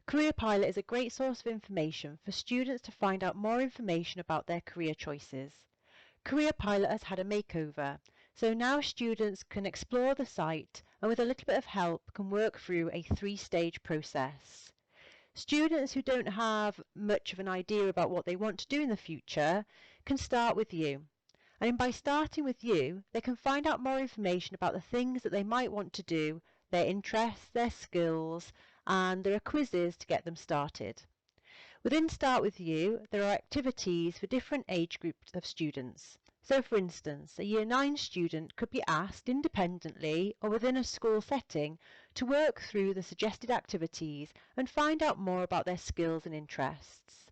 Careerpilot is a great source of information for students to find out more information about their career choices. Careerpilot has had a makeover, so now students can explore the site and with a little bit of help can work through a 3-stage process. Students who don't have much of an idea about what they want to do in the future can start with you. And by starting with you, they can find out more information about the things that they might want to do, their interests, their skills, and there are quizzes to get them started. Within Start With You, there are activities for different age groups of students. So for instance, a Year 9 student could be asked independently or within a school setting to work through the suggested activities and find out more about their skills and interests.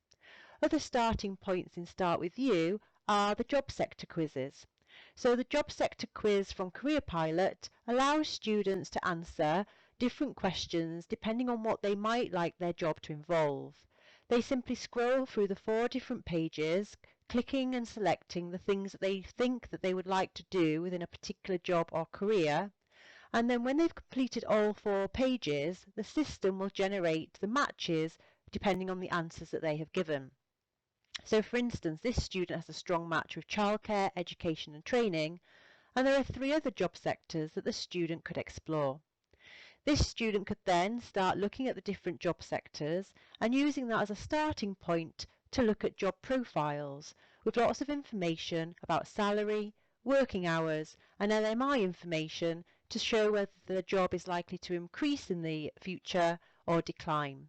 Other starting points in Start With You are the job sector quizzes. So the job sector quiz from Careerpilot allows students to answer different questions depending on what they might like their job to involve. They simply scroll through the 4 different pages, clicking and selecting the things that they think that they would like to do within a particular job or career, and then when they've completed all 4 pages, the system will generate the matches depending on the answers that they have given. So for instance, this student has a strong match with childcare, education and training, and there are 3 other job sectors that the student could explore. This student could then start looking at the different job sectors and using that as a starting point to look at job profiles with lots of information about salary, working hours and LMI information to show whether the job is likely to increase in the future or decline.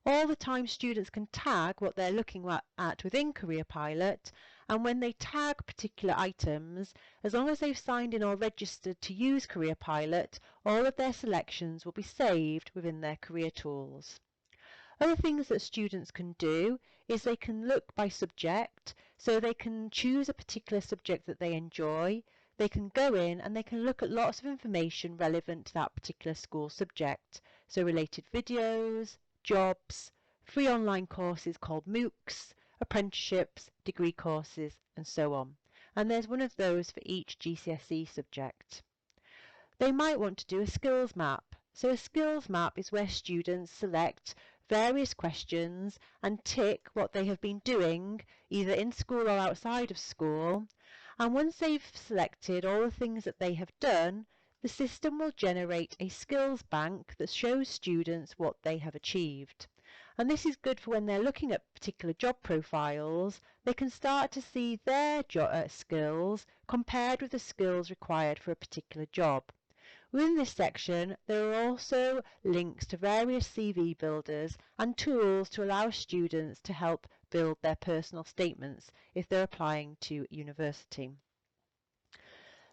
All the time students can tag what they're looking at within Careerpilot, and when they tag particular items, as long as they've signed in or registered to use Careerpilot, all of their selections will be saved within their career tools. Other things that students can do is they can look by subject, so they can choose a particular subject that they enjoy. They can go in and they can look at lots of information relevant to that particular school subject, so related videos, jobs, free online courses called MOOCs, apprenticeships, degree courses and so on. And there's one of those for each GCSE subject. They might want to do a skills map. So a skills map is where students select various questions and tick what they have been doing either in school or outside of school, and once they've selected all the things that they have done, the system will generate a skills bank that shows students what they have achieved. And this is good for when they're looking at particular job profiles. They can start to see their skills compared with the skills required for a particular job. Within this section, there are also links to various CV builders and tools to allow students to help build their personal statements if they're applying to university.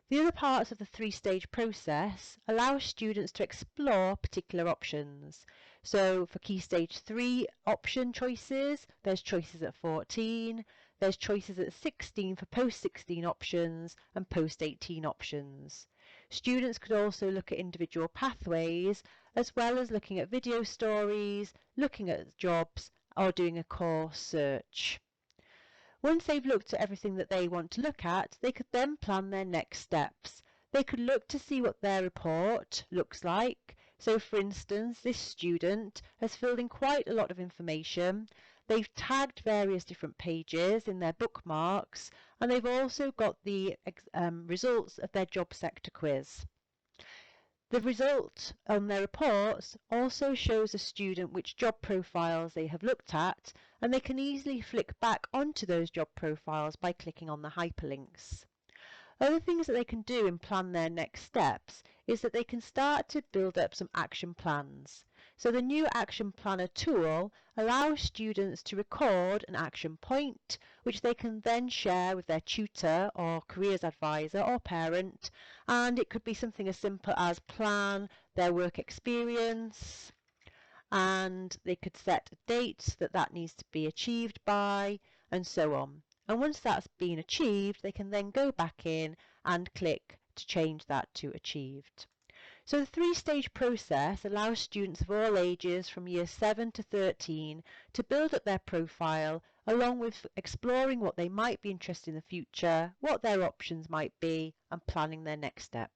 The other parts of the 3-stage process allow students to explore particular options. So for Key Stage 3 option choices, there's choices at 14, there's choices at 16 for post-16 options and post-18 options. Students could also look at individual pathways as well as looking at video stories, looking at jobs or doing a course search. Once they've looked at everything that they want to look at, they could then plan their next steps. They could look to see what their report looks like. So for instance, this student has filled in quite a lot of information. They've tagged various different pages in their bookmarks, and they've also got the results of their job sector quiz. The result on their reports also shows a student which job profiles they have looked at, and they can easily flick back onto those job profiles by clicking on the hyperlinks. Other things that they can do and plan their next steps is that they can start to build up some action plans. So the new Action Planner tool allows students to record an action point, which they can then share with their tutor or careers advisor or parent, and it could be something as simple as plan their work experience, and they could set a date that needs to be achieved by, and so on. And once that's been achieved, they can then go back in and click to change that to achieved. So the 3-stage process allows students of all ages from year 7 to 13 to build up their profile, along with exploring what they might be interested in the future, what their options might be, and planning their next step.